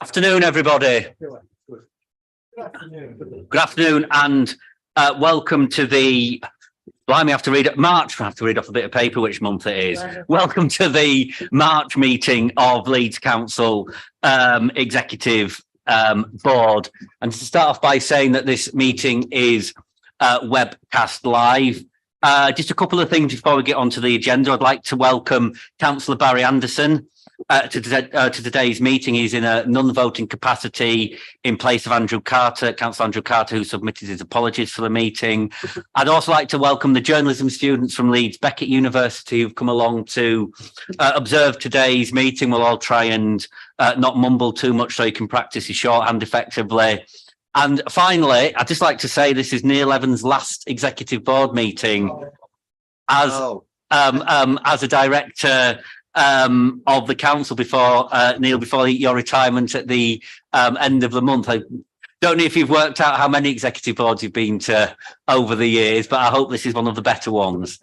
Afternoon, everybody. Good afternoon, and welcome to the. Blimey, I have to read it. March. I have to read off a bit of paper which month it is. Welcome to the March meeting of Leeds Council Executive Board. And to start off by saying that this meeting is webcast live. Just a couple of things before we get onto the agenda. I'd like to welcome Councillor Barry Anderson to today's meeting. He's in a non-voting capacity in place of Andrew Carter, Councillor Andrew Carter, who submitted his apologies for the meeting. I'd also like to welcome the journalism students from Leeds Beckett University who've come along to observe today's meeting. We'll all try and not mumble too much so you can practice your shorthand effectively. And finally, I'd just like to say this is Neil Evans' last executive board meeting as a director of the council before Neil, before your retirement at the end of the month. I don't know if you've worked out how many executive boards you've been to over the years, but I hope this is one of the better ones.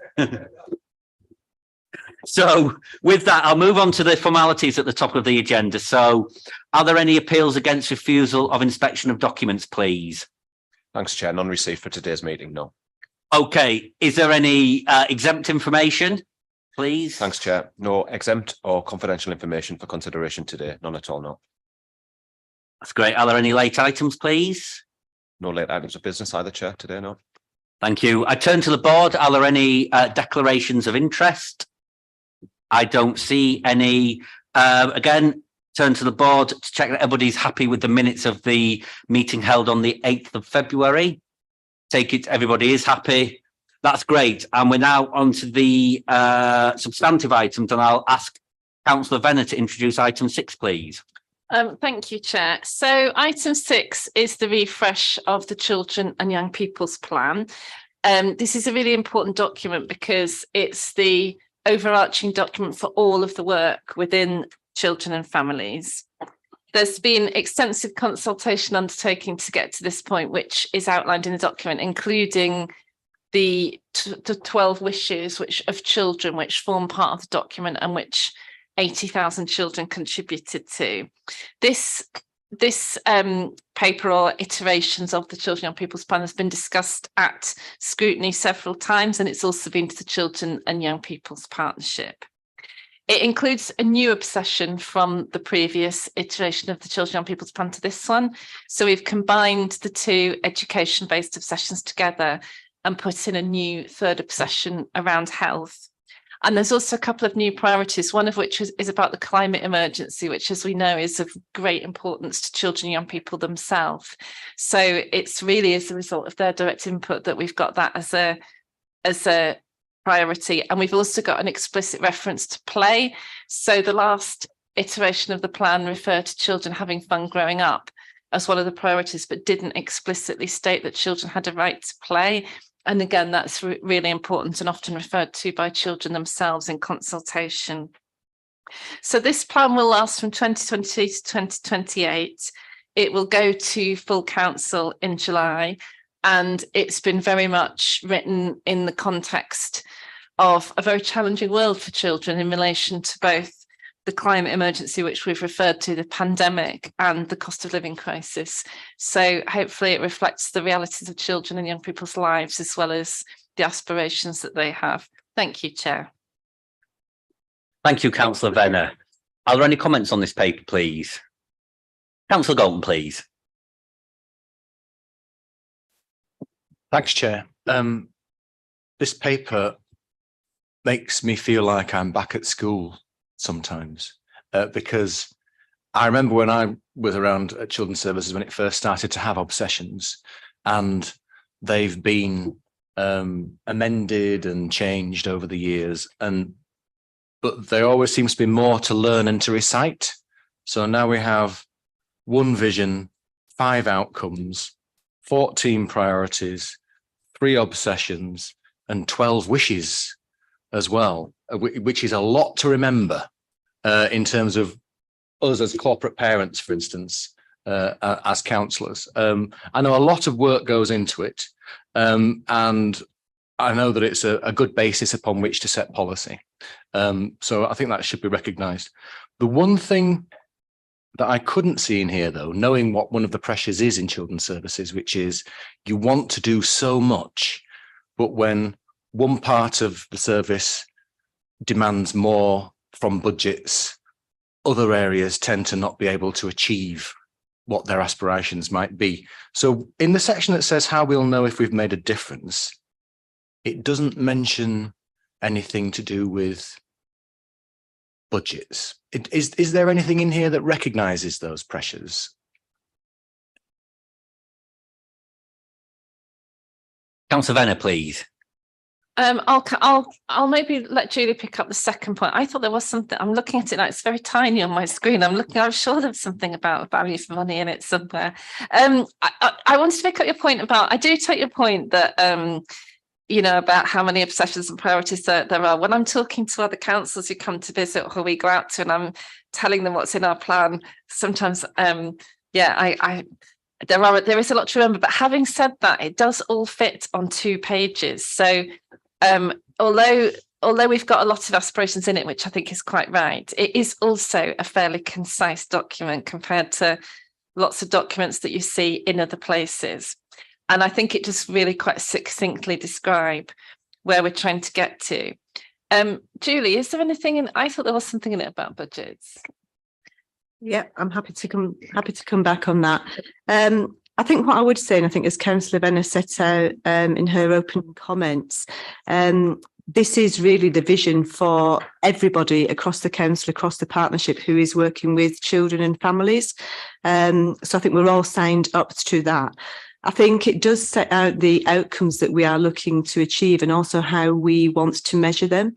So with that, I'll move on to the formalities at the top of the agenda. So are there any appeals against refusal of inspection of documents, please? Thanks, Chair. None received for today's meeting, no. Okay. Is there any exempt information, please? Thanks, Chair. No exempt or confidential information for consideration today. None at all, no. That's great. Are there any late items, please? No late items of business either, Chair, today, no. Thank you. I turn to the board. Are there any declarations of interest? I don't see any. Again, turn to the board to check that everybody's happy with the minutes of the meeting held on the 8th of February. Take it, everybody is happy. That's great. And we're now on to the substantive items, and I'll ask Councillor Venner to introduce item 6, please. Thank you, Chair. So item 6 is the refresh of the Children and Young People's Plan. This is a really important document because it's the overarching document for all of the work within children and families. There's been extensive consultation undertaking to get to this point, which is outlined in the document, including the 12 wishes of children, which form part of the document and which 80,000 children contributed to. This paper or iterations of the Children and Young People's Plan has been discussed at scrutiny several times, and it's also been to the Children and Young People's Partnership. It includes a new obsession from the previous iteration of the Children and Young People's Plan to this one. So we've combined the two education-based obsessions together and put in a new third obsession around health. And there's also a couple of new priorities, one of which is about the climate emergency, which, as we know, is of great importance to children and young people themselves. So it's really as a result of their direct input that we've got that as a priority. And we've also got an explicit reference to play. So the last iteration of the plan referred to children having fun growing up as one of the priorities, but didn't explicitly state that children had a right to play. And again, that's really important and often referred to by children themselves in consultation. So this plan will last from 2020 to 2028. It will go to full council in July, and it's been very much written in the context of a very challenging world for children in relation to both the climate emergency, which we've referred to, the pandemic, and the cost of living crisis. So hopefully it reflects the realities of children and young people's lives as well as the aspirations that they have. Thank you, Chair. Thank you, Councillor Venner. Are there any comments on this paper, please? Councillor Golden, please. Thanks, Chair. This paper makes me feel like I'm back at school sometimes, because I remember when I was around at Children's Services when it first started to have obsessions, and they've been amended and changed over the years, but there always seems to be more to learn and to recite. So now we have one vision, 5 outcomes, 14 priorities, 3 obsessions, and 12 wishes as well, which is a lot to remember in terms of us as corporate parents, for instance, as counsellors. I know a lot of work goes into it, and I know that it's a good basis upon which to set policy. So I think that should be recognised. The one thing that I couldn't see in here, though, knowing what one of the pressures is in children's services, which is you want to do so much, but when one part of the service demands more from budgets, other areas tend to not be able to achieve what their aspirations might be. So in the section that says how we'll know if we've made a difference, it doesn't mention anything to do with budgets. Is there anything in here that recognises those pressures? Councillor Venner, please. I'll maybe let Julie pick up the second point. I thought there was something. I'm looking at it now. It's very tiny on my screen. I'm sure there's something about value for money in it somewhere. I wanted to pick up your point about. I do take your point that about how many obsessions and priorities there are. When I'm talking to other councils who come to visit or who we go out to, and I'm telling them what's in our plan, sometimes, there is a lot to remember. But having said that, it does all fit on 2 pages. So although we've got a lot of aspirations in it, which I think is quite right, it is also a fairly concise document compared to lots of documents that you see in other places. And I think it just really quite succinctly describe where we're trying to get to. Julie, is there anything I thought there was something in it about budgets. Yeah, I'm happy to come back on that. I think what I would say, and I think as Councillor Venner set out in her opening comments, this is really the vision for everybody across the council, across the partnership who is working with children and families. So I think we're all signed up to that. I think it does set out the outcomes that we are looking to achieve and also how we want to measure them.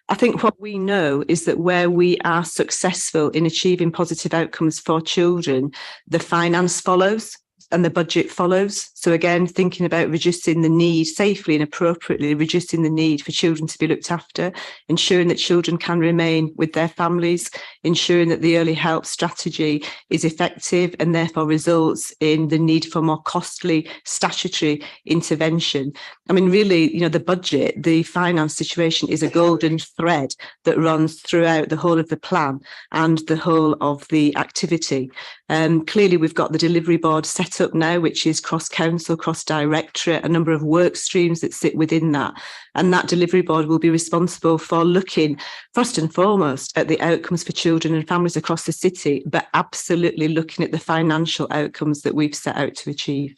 I think what we know is that where we are successful in achieving positive outcomes for children, the finance follows and the budget follows. So again, thinking about reducing the need safely and appropriately, reducing the need for children to be looked after, ensuring that children can remain with their families, ensuring that the early help strategy is effective and therefore results in the need for more costly statutory intervention. I mean, really, the budget, the finance situation is a golden thread that runs throughout the whole of the plan and the whole of the activity. Clearly, we've got the delivery board set up now, which is cross-council, cross-directorate, a number of work streams that sit within that. And that delivery board will be responsible for looking, first and foremost, at the outcomes for children and families across the city, but absolutely looking at the financial outcomes that we've set out to achieve.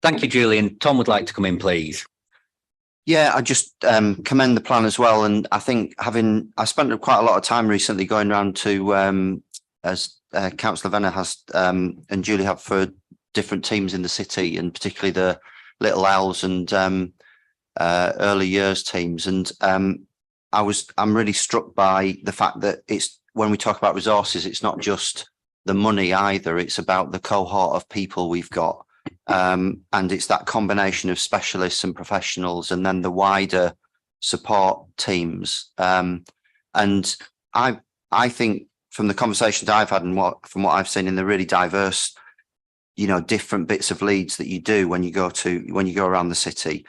Thank you, Julian. Tom would like to come in, please. Yeah, I just commend the plan as well. And I think I spent quite a lot of time recently going around to, as Councillor Venner has and Julie have, for different teams in the city, and particularly the Little Owls and early years teams. And I'm really struck by the fact that when we talk about resources, it's not just the money either. It's about the cohort of people we've got. And it's that combination of specialists and professionals, and then the wider support teams. And I think from the conversations I've had and from what I've seen in the really diverse, different bits of Leeds that you do when you go around the city,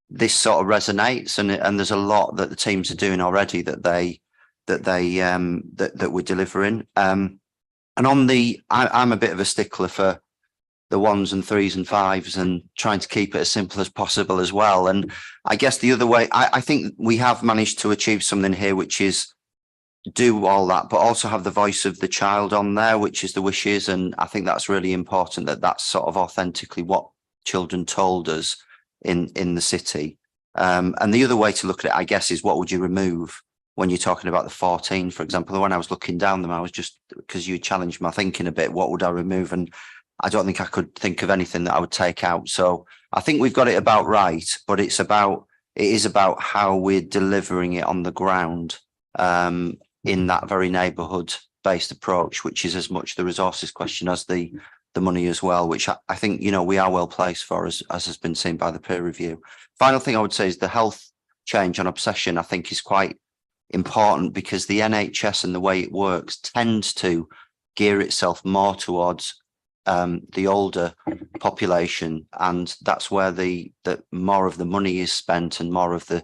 this sort of resonates, and there's a lot that the teams are doing already that we're delivering. And on I'm a bit of a stickler for the 1s and 3s and 5s and trying to keep it as simple as possible as well. And I guess the other way, I think we have managed to achieve something here, which is do all that, but also have the voice of the child on there, which is the wishes. And I think that's really important, that that's sort of authentically what children told us in the city. And the other way to look at it, I guess, is what would you remove when you're talking about the 14, for example. When I was looking down them, I was just, because you challenged my thinking a bit, what would I remove? And I don't think I could think of anything that I would take out. So I think we've got it about right, but it is about how we're delivering it on the ground, in that very neighbourhood based approach, which is as much the resources question as the money as well, which I think, we are well placed for, as has been seen by the peer review. Final thing I would say is the health change on obsession, I think, is quite important, because the NHS and the way it works tends to gear itself more towards the older population, and that's where the more of the money is spent and more of the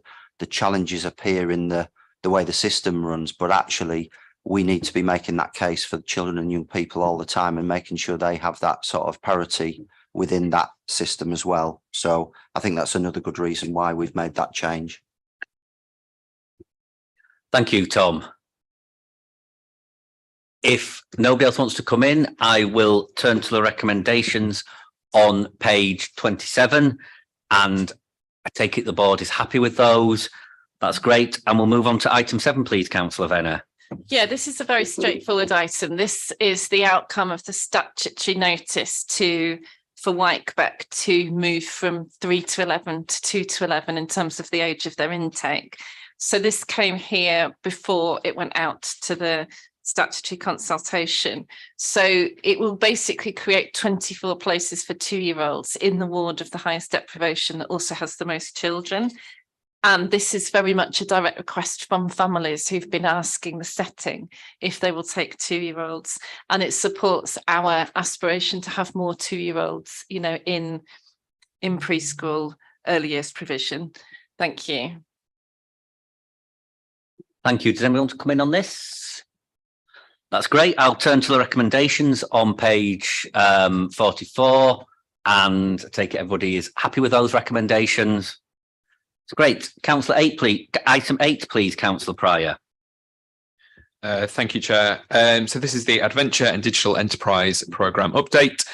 challenges appear in the way the system runs. But actually, we need to be making that case for children and young people all the time and making sure they have that sort of parity within that system as well. So I think that's another good reason why we've made that change. Thank you, Tom. If nobody else wants to come in, I will turn to the recommendations on page 27, and I take it the board is happy with those. That's great. And we'll move on to item 7, please, Councillor Venner. Yeah, this is a very straightforward item. This is the outcome of the statutory notice for Wykebeck to move from 3 to 11 to 2 to 11 in terms of the age of their intake. So this came here before it went out to the statutory consultation. So it will basically create 24 places for 2-year-olds in the ward of the highest deprivation that also has the most children. And this is very much a direct request from families who've been asking the setting if they will take 2-year-olds. And it supports our aspiration to have more 2-year-olds, you know, in preschool, early years provision. Thank you. Thank you. Does anyone want to come in on this? That's great. I'll turn to the recommendations on page 44, and I take it everybody is happy with those recommendations. It's great. Councillor 8, please. Item 8, please, Councillor Pryor. Thank you, Chair. So this is the Adventure and Digital Enterprise Programme update.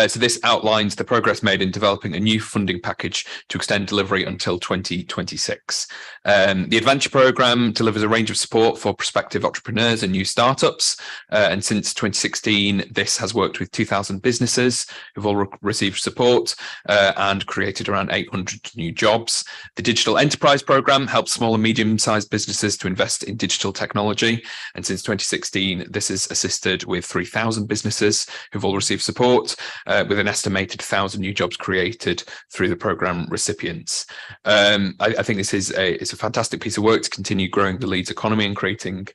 So this outlines the progress made in developing a new funding package to extend delivery until 2026. The Adventure Programme delivers a range of support for prospective entrepreneurs and new startups. And since 2016, this has worked with 2,000 businesses who've all received support and created around 800 new jobs. The Digital Enterprise Programme helps small and medium-sized businesses to invest in digital technology. And since 2016, this has assisted with 3,000 businesses who've all received support, with an estimated 1,000 new jobs created through the programme recipients. I think this is it's a fantastic piece of work to continue growing the Leeds economy and creating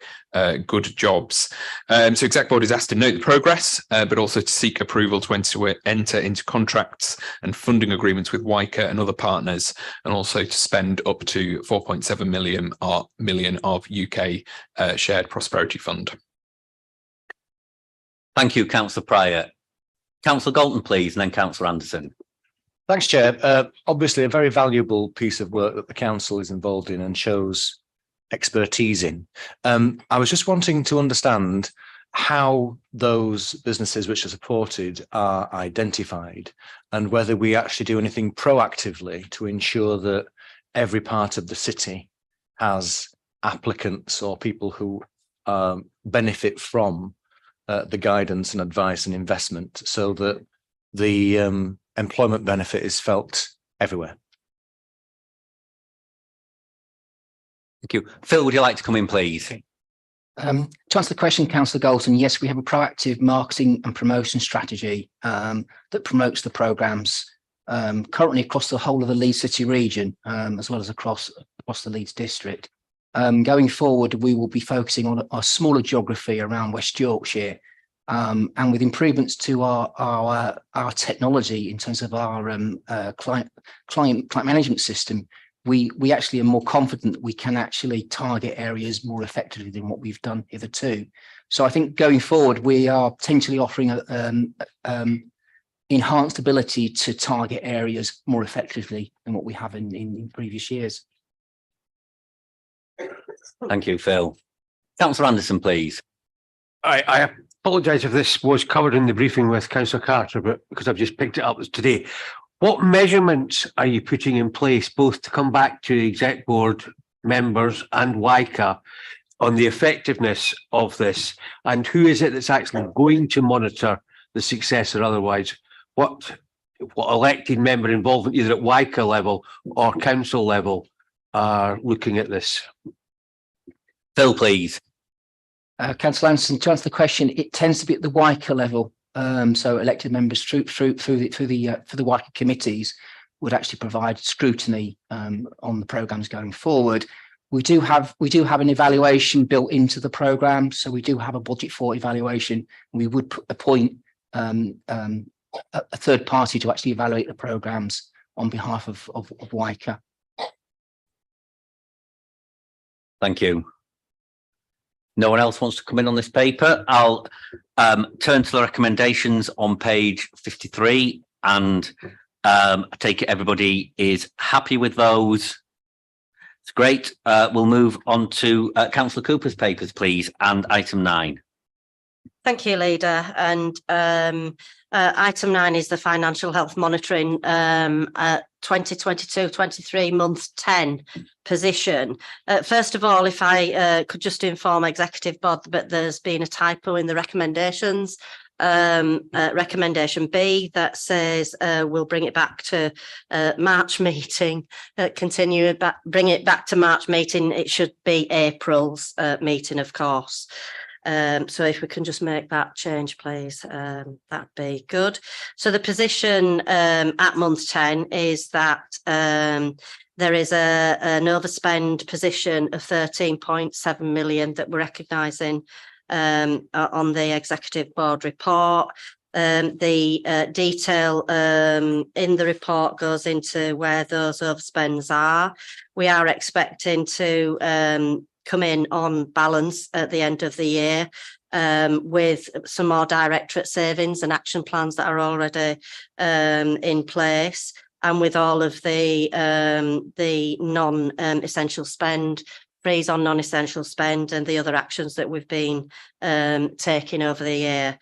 good jobs. So Exec Board is asked to note the progress, but also to seek approval to enter into contracts and funding agreements with WICA and other partners, and also to spend up to 4.7 million of UK shared prosperity fund. Thank you, Councillor Pryor. Councillor Galton, please, and then Councillor Anderson. Thanks, Chair. Obviously, a very valuable piece of work that the council is involved in and shows expertise in. I was just wanting to understand how those businesses which are supported are identified, and whether we actually do anything proactively to ensure that every part of the city has applicants or people who benefit from the guidance and advice and investment, so that the employment benefit is felt everywhere. Thank you. Phil, would you like to come in, please? To answer the question, Councillor Galton, yes, we have a proactive marketing and promotion strategy that promotes the programmes currently across the whole of the Leeds City region, as well as across the Leeds district. Going forward, we will be focusing on a smaller geography around West Yorkshire, and with improvements to our technology in terms of our client management system, we actually are more confident that we can actually target areas more effectively than what we've done hitherto. So I think going forward, we are potentially offering enhanced ability to target areas more effectively than what we have in previous years. Thank you, Phil. Councillor Anderson, please. I apologise if this was covered in the briefing with Councillor Carter, but because I've just picked it up today. What measurements are you putting in place, both to come back to Exec Board members and WICA, on the effectiveness of this? And who is it that's actually going to monitor the success or otherwise? What elected member involvement, either at WICA level or council level, are looking at this? Phil, please. Councillor Anderson, to answer the question, it tends to be at the WICA level. So elected members through the WICA committees would actually provide scrutiny on the programmes going forward. We do have an evaluation built into the programme, so we do have a budget for evaluation. We would appoint a third party to actually evaluate the programmes on behalf of WICA. Thank you. No one else wants to come in on this paper. I'll turn to the recommendations on page 53, and I take it everybody is happy with those. It's great. We'll move on to Councillor Cooper's papers, please, and item 9. Thank you, Leader. And item 9 is the financial health monitoring 2022-23 month 10 position. First of all, if I could just inform Executive Board that there's been a typo in the recommendations. Recommendation B that says we'll bring it back to March meeting, bring it back to March meeting. It should be April's meeting, of course. So if we can just make that change, please, that'd be good. So the position at month 10 is that there is an overspend position of 13.7 million that we're recognising on the Executive Board report. The detail in the report goes into where those overspends are. We are expecting to come in on balance at the end of the year with some more directorate savings and action plans that are already in place, and with all of the non-essential spend, freeze on non-essential spend, and the other actions that we've been taking over the year.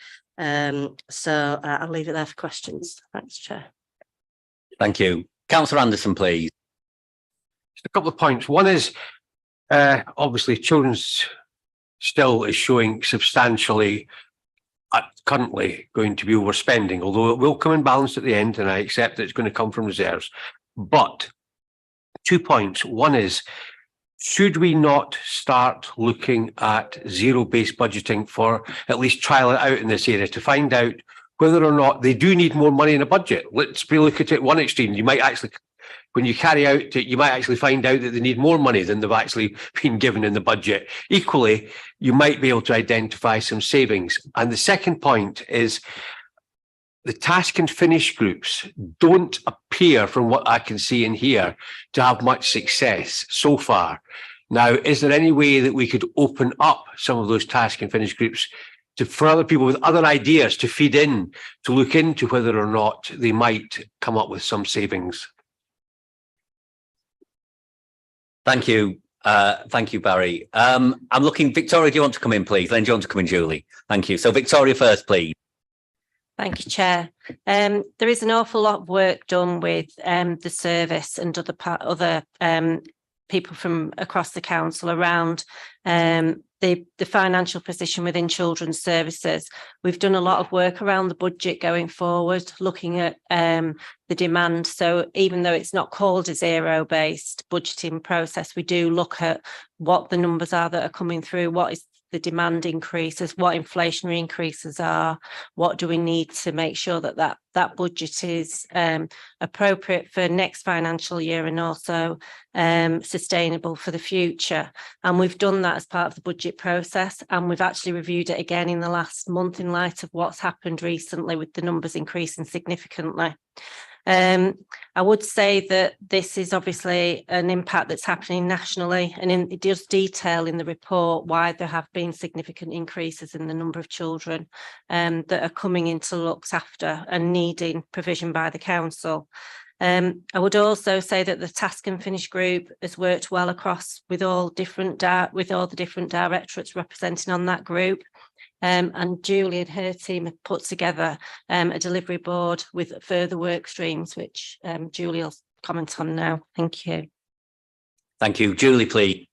So I'll leave it there for questions. Thanks, Chair. Thank you. Councillor Anderson, please. Just a couple of points. One is obviously children's still is showing substantially currently going to be overspending, although it will come in balance at the end, and I accept that it's going to come from reserves. But 2 points. One is, should we not start looking at zero-based budgeting for at least trial it out in this area to find out whether or not they do need more money in a budget? Let's look at it one extreme. You might actually, when you carry out it, you might actually find out that they need more money than they've actually been given in the budget. Equally, you might be able to identify some savings. And the second point is the task and finish groups don't appear, from what I can see and hear, to have much success so far. Now, is there any way that we could open up some of those task and finish groups for other people with other ideas to feed in, to look into whether or not they might come up with some savings? Thank you. Thank you, Barry. I'm looking, Victoria, do you want to come in, please? Then do you want to come in, Julie? Thank you. So Victoria first, please. Thank you, Chair. There is an awful lot of work done with the service and other people from across the council around the financial position within children's services. We've done a lot of work around the budget going forward, looking at the demand. So even though it's not called a zero-based budgeting process, we do look at what the numbers are that are coming through, what is the demand increases, what inflationary increases are, what do we need to make sure that that budget is appropriate for next financial year and also sustainable for the future. And we've done that as part of the budget process, and we've actually reviewed it again in the last month in light of what's happened recently with the numbers increasing significantly. I would say that this is obviously an impact that's happening nationally, and it does detail in the report why there have been significant increases in the number of children that are coming into looked after and needing provision by the council. I would also say that the task and finish group has worked well across with all the different directorates representing on that group. And Julie and her team have put together a delivery board with further work streams, which Julie will comment on now. Thank you. Thank you. Julie, please.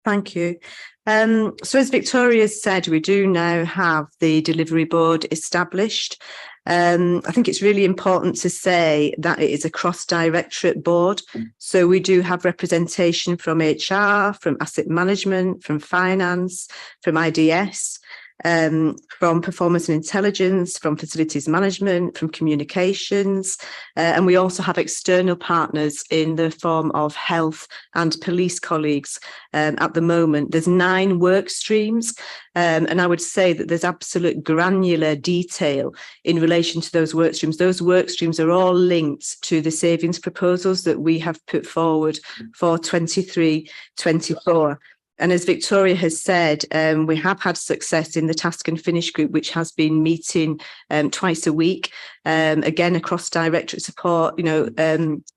Thank you. So as Victoria said, we do now have the delivery board established. I think it's really important to say that it is a cross-directorate board. So we do have representation from HR, from asset management, from finance, from IDS, from performance and intelligence, from facilities management, from communications, and we also have external partners in the form of health and police colleagues. At the moment, there's 9 work streams, and I would say that there's absolute granular detail in relation to those work streams. Those work streams are all linked to the savings proposals that we have put forward for 23-24. And as Victoria has said, we have had success in the task and finish group, which has been meeting twice a week, again across directorate support.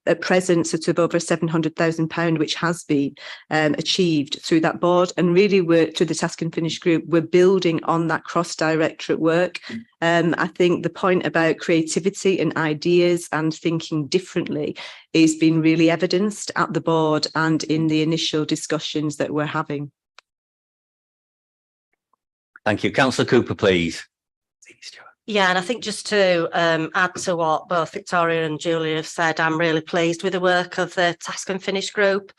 At present, sort of over £700,000, which has been achieved through that board, and really work through the task and finish group. We're building on that cross directorate work. I think the point about creativity and ideas and thinking differently is being really evidenced at the board and in the initial discussions that we're having. Thank you. Councillor Cooper, please. Yeah, and I think just to add to what both Victoria and Julia have said, I'm really pleased with the work of the task and finish group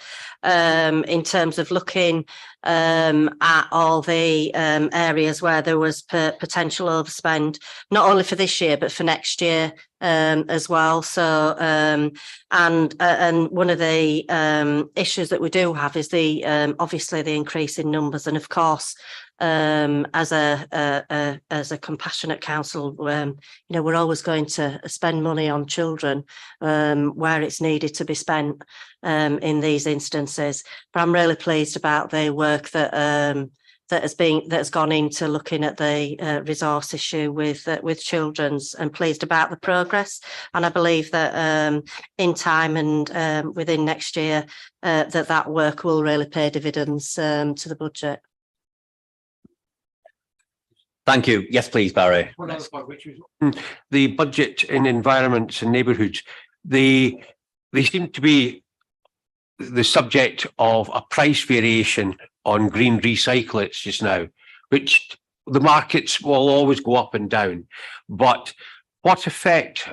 in terms of looking at all the areas where there was potential overspend, not only for this year, but for next year as well. So, and one of the issues that we do have is the obviously the increase in numbers, and of course, as a compassionate council, we're always going to spend money on children where it's needed to be spent in these instances. But I'm really pleased about the work that has gone into looking at the resource issue with children's, and pleased about the progress. And I believe that in time and within next year that work will really pay dividends to the budget. Thank you. Yes, please, Barry. The budget in environments and neighbourhoods, they seem to be the subject of a price variation on green recyclates just now, which the markets will always go up and down. But what effect,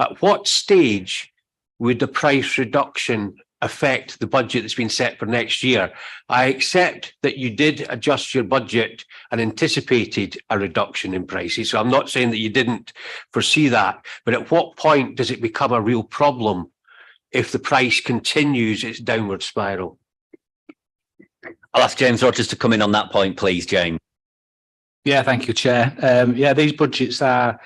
at what stage would the price reduction affect the budget that's been set for next year? I accept that you did adjust your budget and anticipated a reduction in prices. So I'm not saying that you didn't foresee that, but at what point does it become a real problem if the price continues its downward spiral? I'll ask James Rogers to come in on that point, please, James. Yeah, thank you, Chair. These budgets are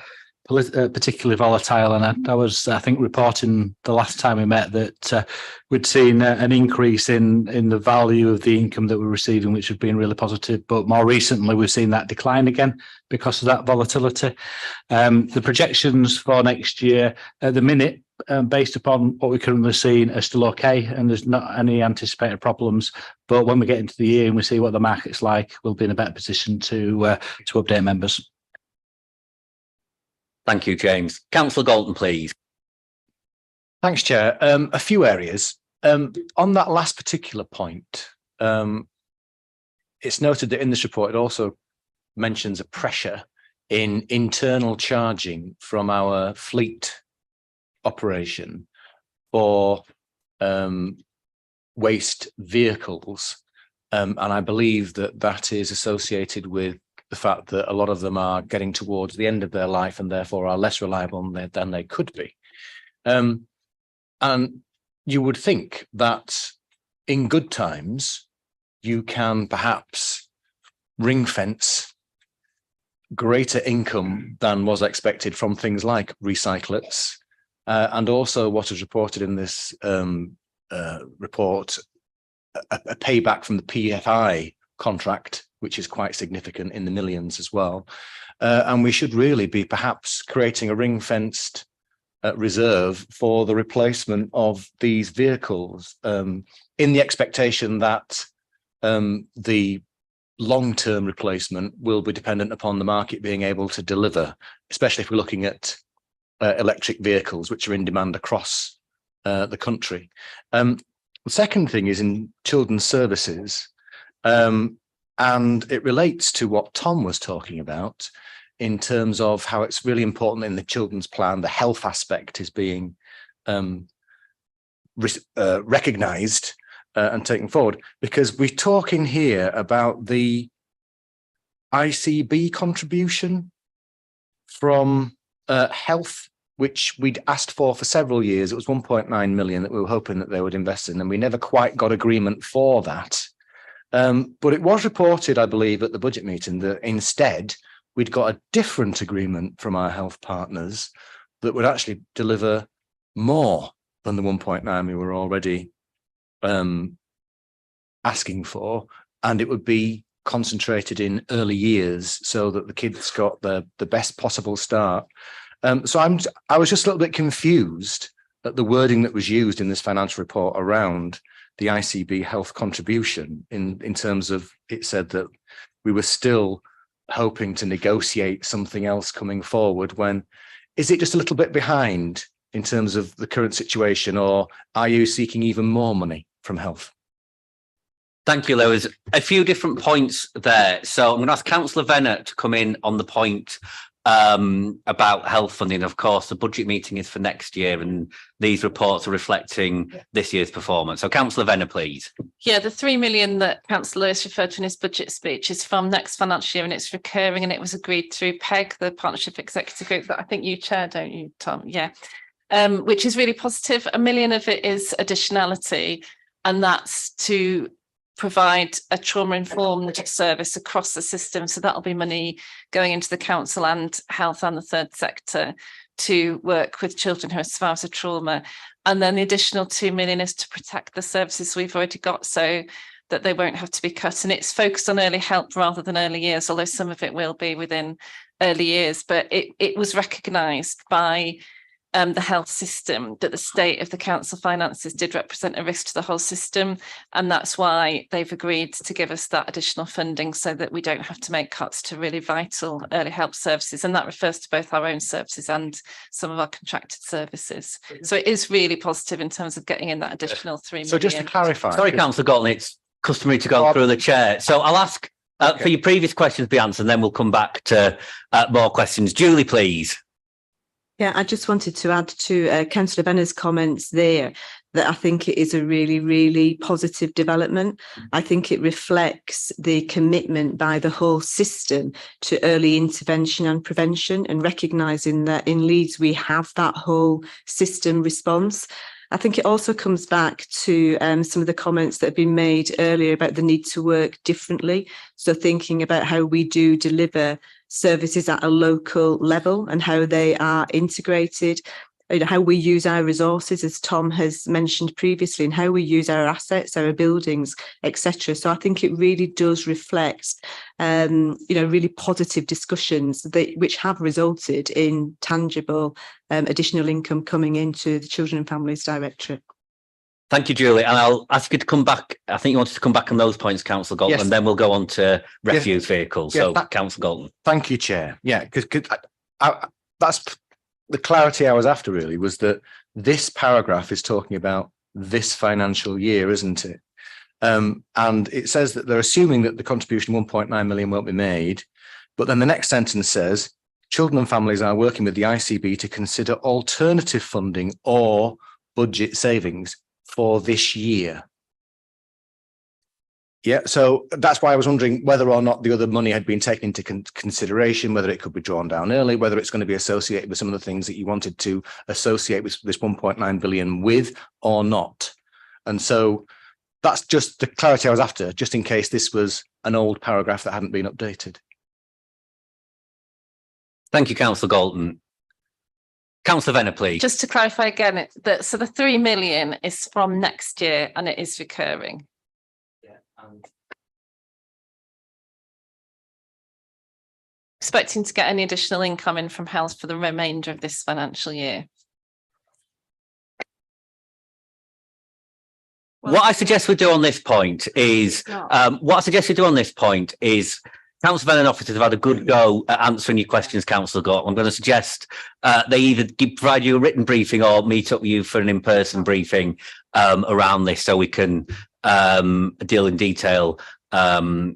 particularly volatile, and I was, I think, reporting the last time we met that we'd seen an increase in the value of the income that we're receiving, which has been really positive. But more recently, we've seen that decline again because of that volatility. The projections for next year at the minute, based upon what we're currently seeing, are still okay, and there's not any anticipated problems. But when we get into the year and we see what the market's like, we'll be in a better position to update members. Thank you, James. Councillor Galton, please. Thanks, Chair. A few areas. On that last particular point, it's noted that in this report, it also mentions a pressure in internal charging from our fleet operation for waste vehicles. And I believe that that is associated with the fact that a lot of them are getting towards the end of their life and therefore are less reliable than they could be. And you would think that in good times, you can perhaps ring fence greater income than was expected from things like recyclates, and also what is reported in this report, a payback from the PFI contract, which is quite significant in the millions as well. And we should really be perhaps creating a ring-fenced reserve for the replacement of these vehicles, in the expectation that the long-term replacement will be dependent upon the market being able to deliver, especially if we're looking at electric vehicles, which are in demand across the country. The second thing is in children's services. And it relates to what Tom was talking about in terms of how it's really important in the children's plan, the health aspect is being recognised and taken forward, because we're talking here about the ICB contribution from health, which we'd asked for several years. It was 1.9 million that we were hoping that they would invest in, and we never quite got agreement for that. But it was reported, I believe, at the budget meeting that instead we'd got a different agreement from our health partners that would actually deliver more than the 1.9 we were already asking for, and it would be concentrated in early years so that the kids got the best possible start. So I was just a little bit confused at the wording that was used in this financial report around the ICB health contribution in terms of, it said that we were still hoping to negotiate something else coming forward. When is it just a little bit behind in terms of the current situation, or are you seeking even more money from health? Thank you, Lewis. A few different points there. So I'm going to ask Councillor Venner to come in on the point about health funding. Of course, the budget meeting is for next year, and these reports are reflecting this year's performance. So Councillor Venner, please. Yeah, the 3 million that Councillor Lewis referred to in his budget speech is from next financial year, and it's recurring, and it was agreed through PEG, the Partnership Executive Group that I think you chair, don't you, Tom? Yeah. Which is really positive. 1 million of it is additionality, and that's to provide a trauma-informed service across the system. So that'll be money going into the council and health and the third sector to work with children who are survivors of trauma. And then the additional 2 million is to protect the services we've already got so that they won't have to be cut. And it's focused on early help rather than early years, although some of it will be within early years. But it was recognised by the health system that the state of the council finances did represent a risk to the whole system, and that's why they've agreed to give us that additional funding so that we don't have to make cuts to really vital early help services, and that refers to both our own services and some of our contracted services. So it is really positive in terms of getting in that additional 3 million. So just to clarify, sorry, Councillor Galton, it's customary to go through the chair, so I'll ask for your previous questions to be answered, and then we'll come back to more questions. Julie, please. Yeah, I just wanted to add to Councillor Venner's comments there that I think it is a really, really positive development. I think it reflects the commitment by the whole system to early intervention and prevention, and recognising that in Leeds we have that whole system response. I think it also comes back to some of the comments that have been made earlier about the need to work differently. So thinking about how we do deliver services at a local level and how they are integrated, you know, how we use our resources, as Tom has mentioned previously, and how we use our assets, our buildings, etc. So I think it really does reflect, really positive discussions which have resulted in tangible additional income coming into the Children and Families Directorate. Thank you, Julie. And I'll ask you to come back. I think you wanted to come back on those points, Councillor Galton, and then we'll go on to refuse vehicles. So, Councillor Galton. Thank you, Chair. Yeah, because that's the clarity I was after, really, was that this paragraph is talking about this financial year, isn't it? And it says that they're assuming that the contribution 1.9 million won't be made. But then the next sentence says, children and families are working with the ICB to consider alternative funding or budget savings for this year. Yeah, so that's why I was wondering whether or not the other money had been taken into consideration, whether it could be drawn down early, whether it's going to be associated with some of the things that you wanted to associate with this 1.9 billion with or not. And so that's just the clarity I was after, just in case this was an old paragraph that hadn't been updated. Thank you, Councillor Galton. Councillor Venner, please. Just to clarify again, so the 3 million is from next year and it is recurring. Yeah, expecting to get any additional income in from health for the remainder of this financial year. What I suggest we do on this point is, Councillor Venner and officers have had a good go at answering your questions, Councillor Gott. I'm going to suggest they either provide you a written briefing or meet up with you for an in-person briefing around this, so we can deal in detail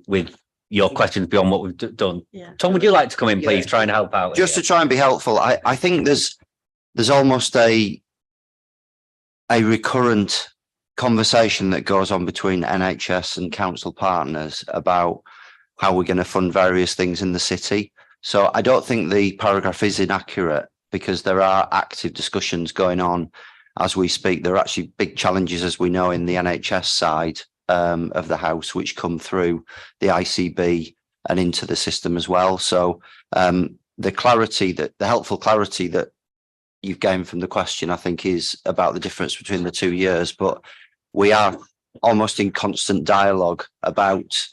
with your questions beyond what we've done. Yeah. Tom, would you like to come in, please, try and help out? Just to try and be helpful, I think there's almost a recurrent conversation that goes on between NHS and council partners about how we're going to fund various things in the city. So I don't think the paragraph is inaccurate, because there are active discussions going on as we speak. There are actually big challenges, as we know, in the NHS side of the house, which come through the ICB and into the system as well. So the helpful clarity that you've gained from the question, I think, is about the difference between the 2 years. But we are almost in constant dialogue about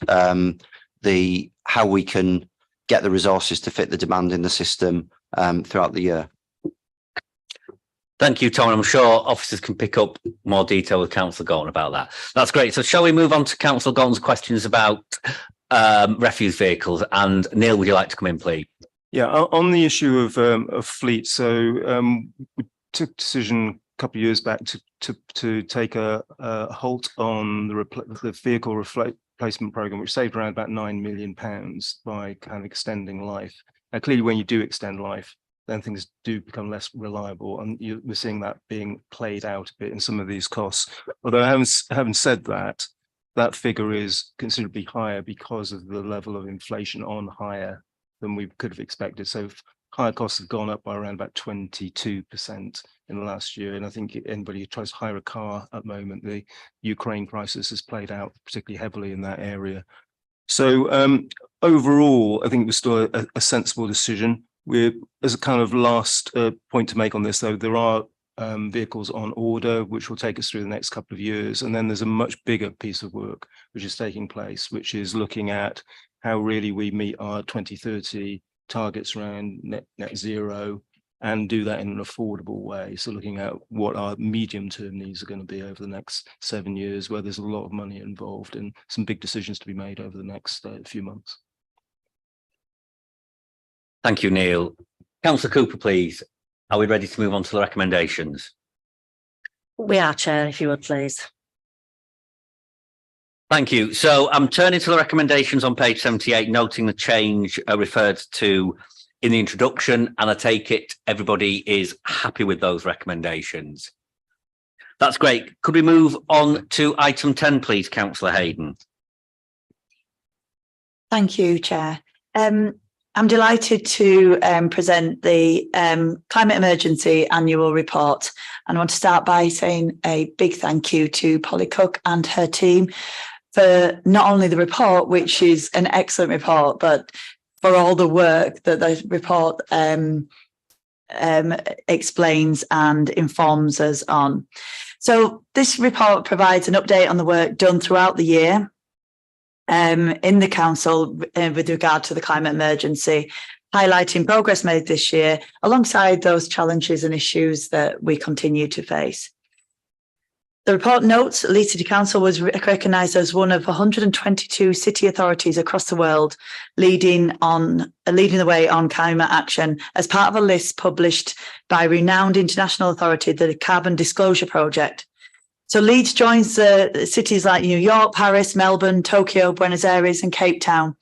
how we can get the resources to fit the demand in the system throughout the year. Thank you, Tom. I'm sure officers can pick up more detail with Councillor Galton about that. That's great. So shall we move on to Councillor Galton's questions about refuse vehicles? And Neil, would you like to come in, please? Yeah, on the issue of fleet. So we took a decision a couple of years back to take a halt on the vehicle replacement program, which saved around about £9 million by kind of extending life. Now, clearly, when you do extend life, then things do become less reliable, and we're seeing that being played out a bit in some of these costs. Although having said that, that figure is considerably higher because of the level of inflation on hire than we could have expected. So hire costs have gone up by around about 22% in the last year. And I think anybody who tries to hire a car at the moment, the Ukraine crisis has played out particularly heavily in that area. So overall, I think it was still a sensible decision. We're, as a kind of last point to make on this, though, there are vehicles on order, which will take us through the next couple of years. And then there's a much bigger piece of work which is taking place, which is looking at how really we meet our 2030 targets around net zero and do that in an affordable way. So looking at what our medium-term needs are going to be over the next 7 years, where there's a lot of money involved and some big decisions to be made over the next few months. Thank you, Neil. Councillor Cooper, please. Are we ready to move on to the recommendations? We are, Chair, if you would, please. Thank you. So I'm turning to the recommendations on page 78, noting the change referred to in the introduction, and I take it everybody is happy with those recommendations. That's great. Could we move on to item 10, please, Councillor Hayden? Thank you, Chair. I'm delighted to present the Climate Emergency Annual Report, and I want to start by saying a big thank you to Polly Cook and her team for not only the report, which is an excellent report, but for all the work that the report explains and informs us on. So this report provides an update on the work done throughout the year in the council with regard to the climate emergency, highlighting progress made this year alongside those challenges and issues that we continue to face. The report notes Leeds City Council was recognised as one of 122 city authorities across the world leading the way on climate action as part of a list published by renowned international authority, the Carbon Disclosure Project. So Leeds joins cities like New York, Paris, Melbourne, Tokyo, Buenos Aires and Cape Town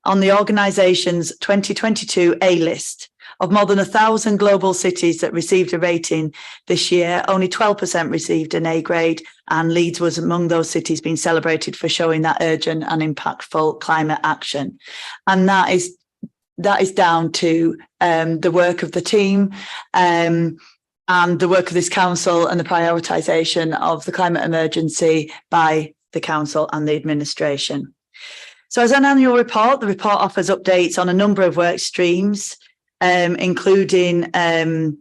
on the organisation's 2022 A list. Of more than 1,000 global cities that received a rating this year, only 12% received an A grade, and Leeds was among those cities being celebrated for showing that urgent and impactful climate action. And that is down to the work of the team and the work of this council and the prioritisation of the climate emergency by the council and the administration. So as an annual report, the report offers updates on a number of work streams, including the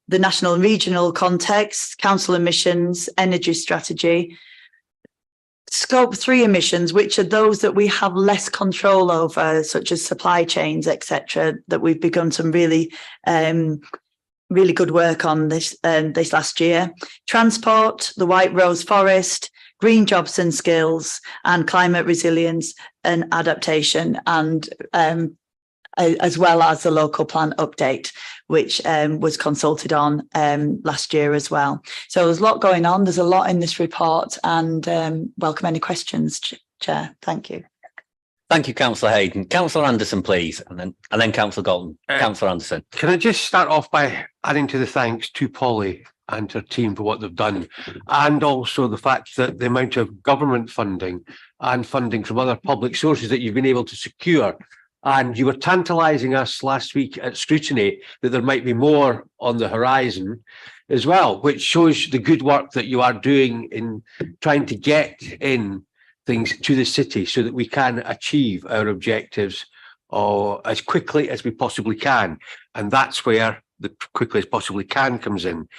national and regional context, council emissions, energy strategy, scope 3 emissions, which are those that we have less control over, such as supply chains, etc., that we've begun some really good work on this last year. Transport, the White Rose Forest, green jobs and skills, and climate resilience and adaptation, and as well as the local plan update, which was consulted on last year as well. So there's a lot going on. There's a lot in this report, and welcome any questions, Chair. Thank you. Thank you, Councillor Hayden. Councillor Anderson, please, and then Councillor Galton. Councillor Anderson. Can I just start off by adding to the thanks to Polly and her team for what they've done, and also the fact that the amount of government funding and funding from other public sources that you've been able to secure. And you were tantalising us last week at scrutiny that there might be more on the horizon as well, which shows the good work that you are doing in trying to get in things to the city so that we can achieve our objectives as quickly as we possibly can. And that's where the quickly as possibly can comes in,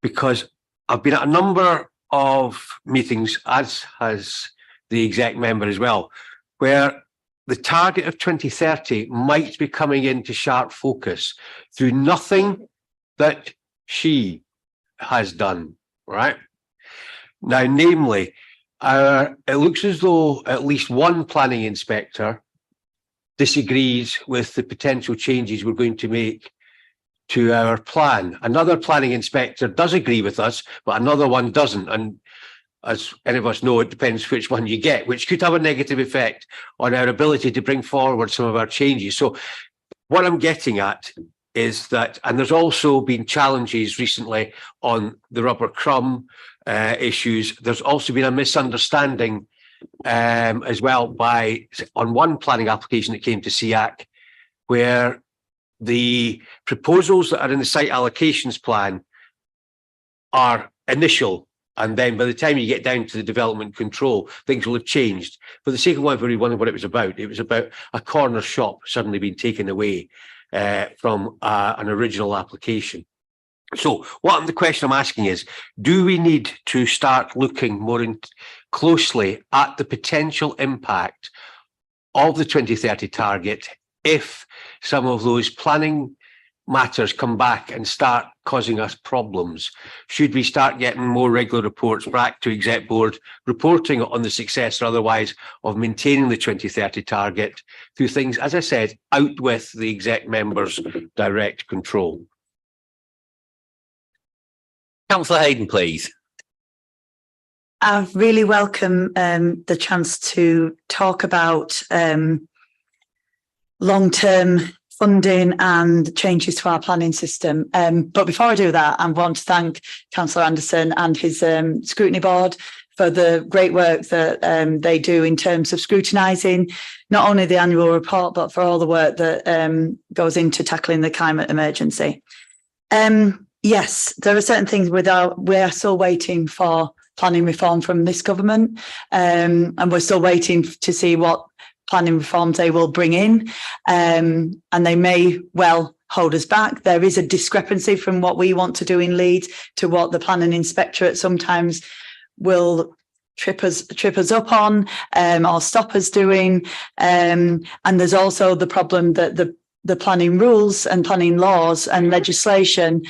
because I've been at a number of meetings, as has the exec member as well, where the target of 2030 might be coming into sharp focus through nothing that she has done, right? Now, namely, it looks as though at least one planning inspector disagrees with the potential changes we're going to make to our plan. Another planning inspector does agree with us, but another one doesn't. And as any of us know, it depends which one you get, which could have a negative effect on our ability to bring forward some of our changes. So what I'm getting at is that, and there's also been challenges recently on the rubber crumb issues. There's also been a misunderstanding as well on one planning application that came to SEAC, where the proposals that are in the site allocations plan are initial. And then by the time you get down to the development control, things will have changed. For the sake of everybody wondering what it was about a corner shop suddenly being taken away from an original application. So the question I'm asking is, do we need to start looking more closely at the potential impact of the 2030 target if some of those planning matters come back and start causing us problems? Should we start getting more regular reports back to exec board reporting on the success or otherwise of maintaining the 2030 target through things, as I said, out with the exec members' direct control? Councillor Hayden, please. I really welcome the chance to talk about long-term funding and changes to our planning system. But before I do that, I want to thank Councillor Anderson and his scrutiny board for the great work that they do in terms of scrutinising not only the annual report, but for all the work that goes into tackling the climate emergency. Yes, there are certain things we are still waiting for planning reform from this government, and we're still waiting to see what planning reforms they will bring in, and they may well hold us back. There is a discrepancy from what we want to do in Leeds to what the planning inspectorate sometimes will trip us up on or stop us doing. And there's also the problem that the planning rules and planning laws and legislation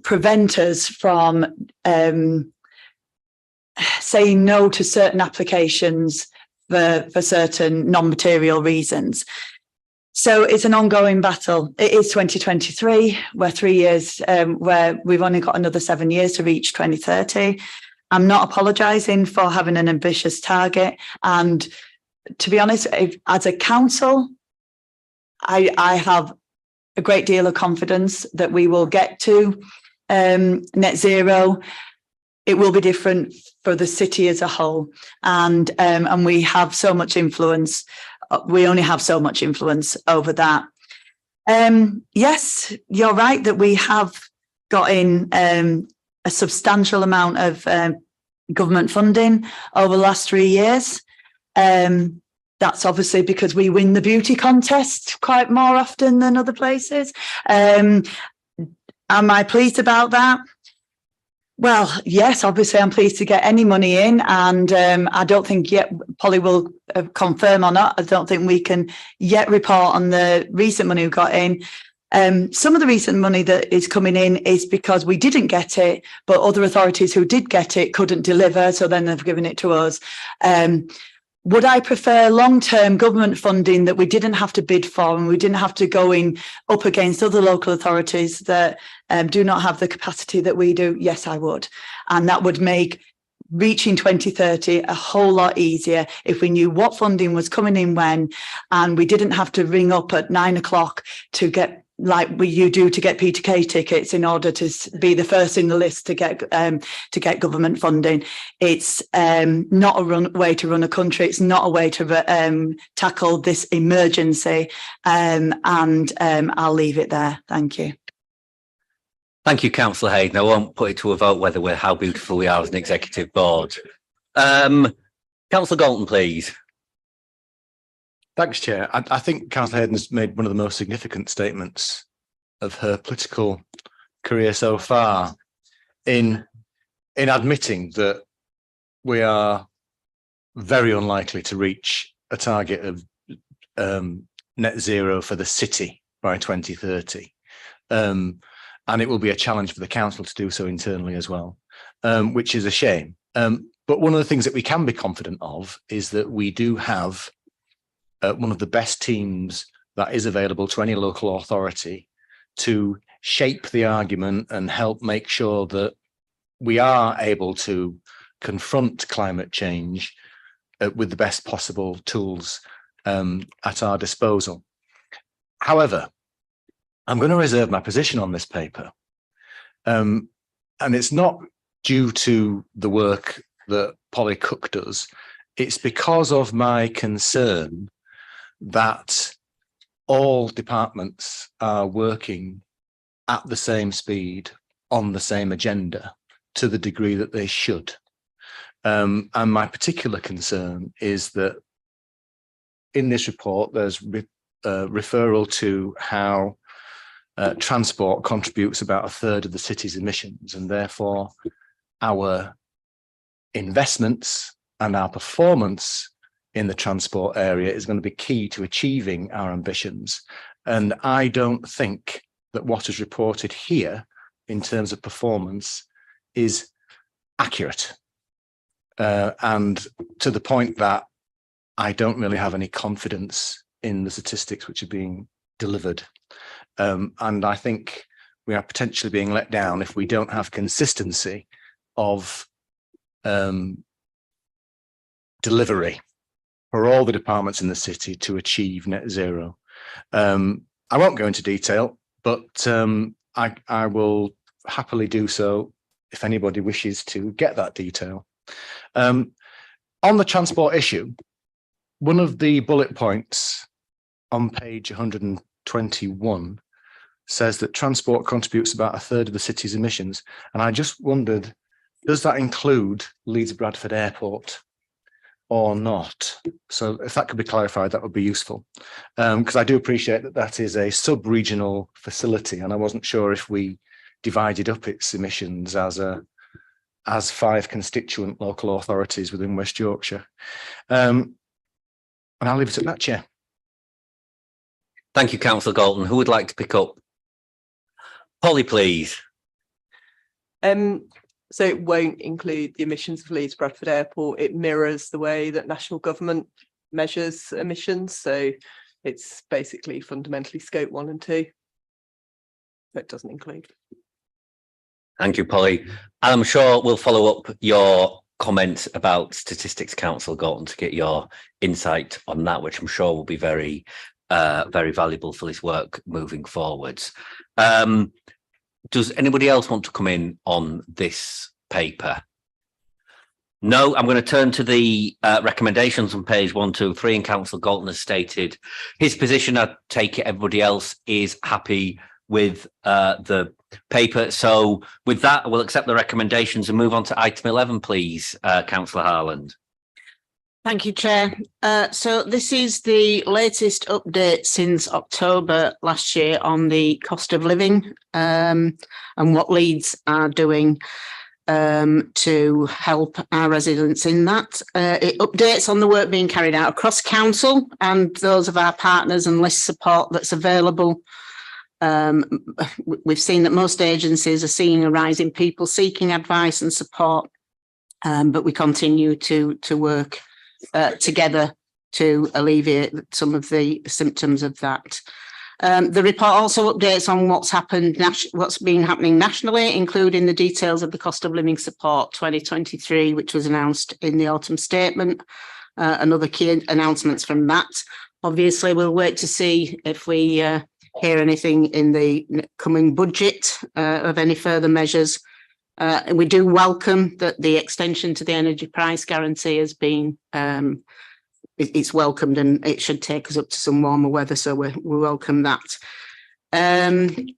prevent us from saying no to certain applications for certain non-material reasons. So it's an ongoing battle. It is 2023. We're 3 years where we've only got another 7 years to reach 2030. I'm not apologising for having an ambitious target. And to be honest, as a council, I have a great deal of confidence that we will get to net zero. It will be different for the city as a whole, and we have so much influence. We only have so much influence over that. Yes, you're right that we have got in a substantial amount of government funding over the last 3 years. That's obviously because we win the beauty contest quite more often than other places. Am I pleased about that? Well, yes, obviously I'm pleased to get any money in, and I don't think yet, Polly will confirm or not, I don't think we can yet report on the recent money we got in. Some of the recent money that is coming in is because we didn't get it, but other authorities who did get it couldn't deliver, so then they've given it to us. Would I prefer long-term government funding that we didn't have to bid for and we didn't have to go in up against other local authorities that do not have the capacity that we do? Yes, I would. And that would make reaching 2030 a whole lot easier if we knew what funding was coming in when, and we didn't have to ring up at 9 o'clock to get, like you do, to get P2K tickets in order to be the first in the list to get government funding. It's not a way to run a country. It's not a way to tackle this emergency. And I'll leave it there. Thank you. Thank you, Councillor Hayden. I won't put it to a vote how beautiful we are as an executive board. Councillor Galton, please. Thanks, Chair. I think Councillor Hayden has made one of the most significant statements of her political career so far in in admitting that we are very unlikely to reach a target of net zero for the city by 2030. And it will be a challenge for the council to do so internally as well, which is a shame. But one of the things that we can be confident of is that we do have one of the best teams that is available to any local authority to shape the argument and help make sure that we are able to confront climate change with the best possible tools at our disposal. However, I'm going to reserve my position on this paper. And it's not due to the work that Polly Cook does. It's because of my concern that all departments are working at the same speed on the same agenda to the degree that they should. And my particular concern is that in this report, there's referral to how transport contributes about a third of the city's emissions, and therefore our investments and our performance in the transport area is going to be key to achieving our ambitions. And I don't think that what is reported here in terms of performance is accurate. And to the point that I don't really have any confidence in the statistics which are being delivered. And I think we are potentially being let down if we don't have consistency of delivery for all the departments in the city to achieve net zero. I won't go into detail, but I will happily do so if anybody wishes to get that detail. On the transport issue, one of the bullet points on page 121 says that transport contributes about a third of the city's emissions. And I just wondered, does that include Leeds Bradford Airport or not? So if that could be clarified, that would be useful. Because I do appreciate that that is a sub-regional facility, and I wasn't sure if we divided up its emissions as 5 constituent local authorities within West Yorkshire. And I'll leave it at that, Chair. Thank you, Councillor Galton. Who would like to pick up? Polly, please. So it won't include the emissions of Leeds Bradford Airport. It mirrors the way that national government measures emissions. So it's basically fundamentally scope 1 and 2. So it doesn't include. Thank you, Polly. I'm sure we'll follow up your comments about Statistics Council, Galton, to get your insight on that, which I'm sure will be very, very valuable for this work moving forwards. Does anybody else want to come in on this paper? No, I'm going to turn to the recommendations on page 1, 2, 3, and Councillor Galton has stated his position. I take it everybody else is happy with the paper. So with that, we'll accept the recommendations and move on to item 11, please, Councillor Harland. Thank you, Chair. So this is the latest update since October last year on the cost of living and what Leeds are doing to help our residents in that. It updates on the work being carried out across council and those of our partners and lists support that's available. We've seen that most agencies are seeing a rise in people seeking advice and support, but we continue to work together to alleviate some of the symptoms of that. The report also updates on what's been happening nationally, including the details of the cost of living support 2023, which was announced in the autumn statement, and other key announcements from that. Obviously, we'll wait to see if we hear anything in the coming budget of any further measures. And we do welcome that the extension to the energy price guarantee has been it's welcomed, and it should take us up to some warmer weather, so we welcome that. The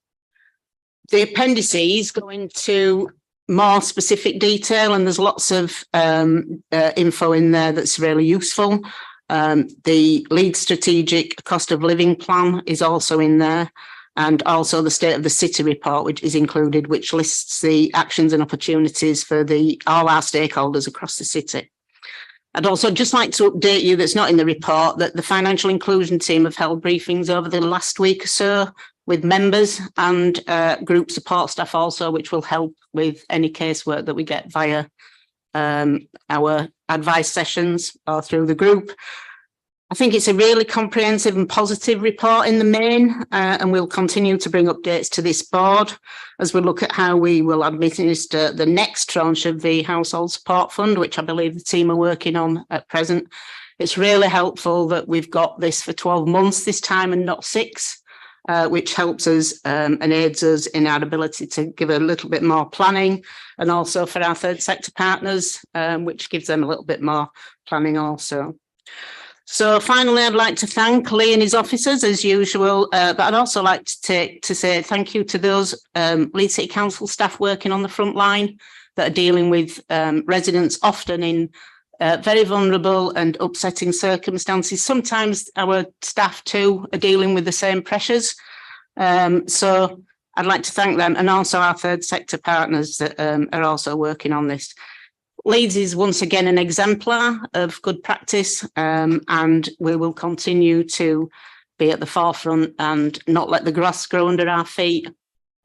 appendices go into more specific detail, and there's lots of info in there that's really useful. The Leeds Strategic Cost of Living Plan is also in there, and also the State of the City report, which is included, which lists the actions and opportunities for all our stakeholders across the city. I'd also just like to update you, that's not in the report, that the financial inclusion team have held briefings over the last week or so with members and group support staff also, which will help with any casework that we get via our advice sessions or through the group. I think it's a really comprehensive and positive report in the main, and we'll continue to bring updates to this board as we look at how we will administer the next tranche of the Household Support Fund, which I believe the team are working on at present. It's really helpful that we've got this for 12 months this time and not 6, which helps us and aids us in our ability to give a little bit more planning, and also for our third sector partners, which gives them a little bit more planning also. So finally, I'd like to thank Lee and his officers as usual, but I'd also like to say thank you to those Leeds City Council staff working on the front line that are dealing with residents often in very vulnerable and upsetting circumstances. Sometimes our staff too are dealing with the same pressures. So I'd like to thank them, and also our third sector partners that are also working on this. Leeds is once again an exemplar of good practice, and we will continue to be at the forefront and not let the grass grow under our feet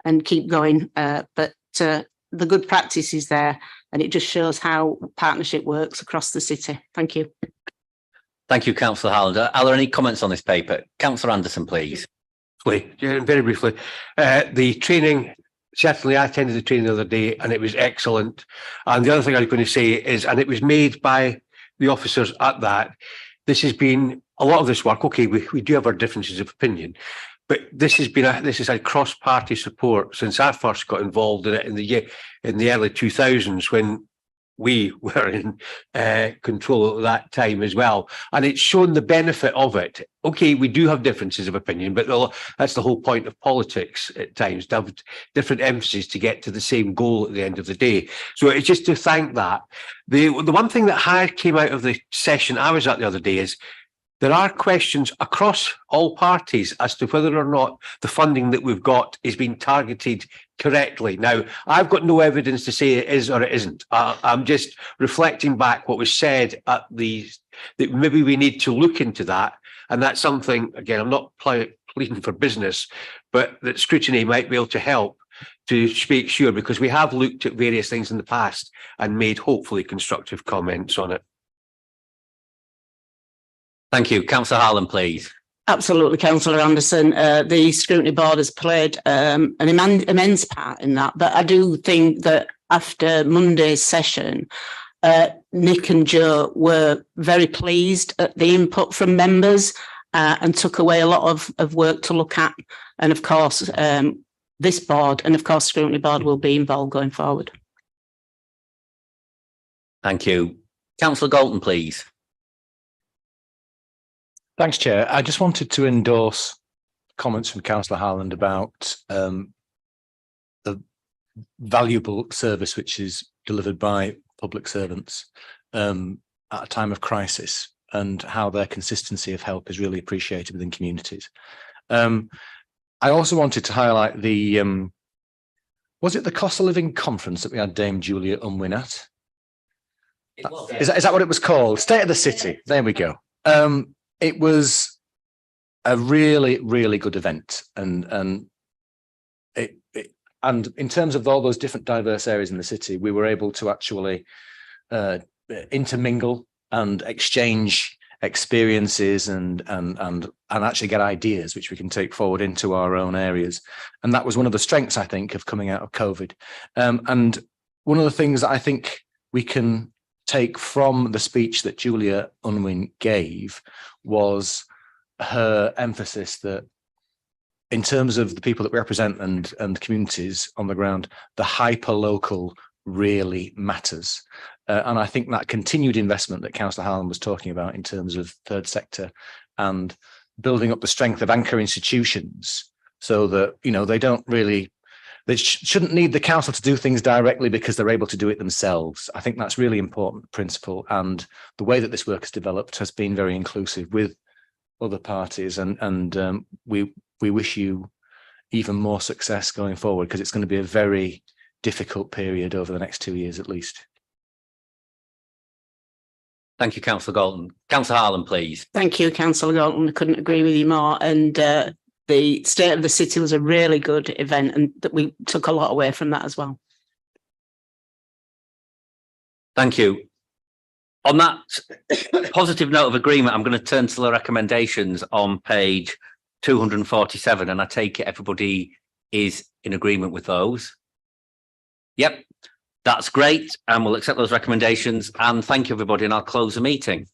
and keep going. But the good practice is there, and it just shows how partnership works across the city. Thank you. Thank you, Councillor Harland. Are there any comments on this paper? Councillor Anderson, please. Yeah, very briefly. The training, certainly I attended the training the other day and it was excellent. And the other thing I was going to say is, and it was made by the officers at that, this has been a lot of this work. Okay, we do have our differences of opinion, but this has had cross-party support since I first got involved in it in the early 2000s, when we were in control at that time as well. And it's shown the benefit of it. Okay, we do have differences of opinion, but that's the whole point of politics at times, to have different emphases to get to the same goal at the end of the day. So it's just to thank that. The one thing that came out of the session I was at the other day is there are questions across all parties as to whether or not the funding that we've got is being targeted correctly. Now, I've got no evidence to say it is or it isn't. I'm just reflecting back what was said at that maybe we need to look into that. And that's something, again, I'm not pleading for business, but that scrutiny might be able to help to make sure, because we have looked at various things in the past and made hopefully constructive comments on it. Thank you. Councillor Harland, please. Absolutely, Councillor Anderson. The scrutiny board has played an immense part in that. But I do think that after Monday's session, Nick and Joe were very pleased at the input from members and took away a lot of work to look at. And of course, this board and of course, scrutiny board will be involved going forward. Thank you. Councillor Galton, please. Thanks, Chair. I just wanted to endorse comments from Councillor Harland about the valuable service which is delivered by public servants at a time of crisis, and how their consistency of help is really appreciated within communities. I also wanted to highlight the, was it the cost of living conference that we had Dame Julia Unwin at? Is that what it was called? State of the City. There we go. It was a really, really good event, and in terms of all those different diverse areas in the city, we were able to actually intermingle and exchange experiences and actually get ideas which we can take forward into our own areas. And that was one of the strengths, I think, of coming out of COVID. And one of the things that I think we can take from the speech that Julia Unwin gave was her emphasis that in terms of the people that we represent and communities on the ground, the hyper local really matters. And I think that continued investment that Councillor Harland was talking about in terms of third sector and building up the strength of anchor institutions so that, you know, they shouldn't need the council to do things directly because they're able to do it themselves. I think that's really important principle. And the way that this work has developed has been very inclusive with other parties. And we wish you, even more success going forward, because it's going to be a very difficult period over the next 2 years at least. Thank you, Councillor Galton. Councillor Harlan, please. Thank you, Councillor Galton. I couldn't agree with you more. And the State of the City was a really good event, and that we took a lot away from that as well. Thank you. On that positive note of agreement, I'm going to turn to the recommendations on page 247, and I take it everybody is in agreement with those. Yep, that's great, and we'll accept those recommendations, and thank you everybody, and I'll close the meeting.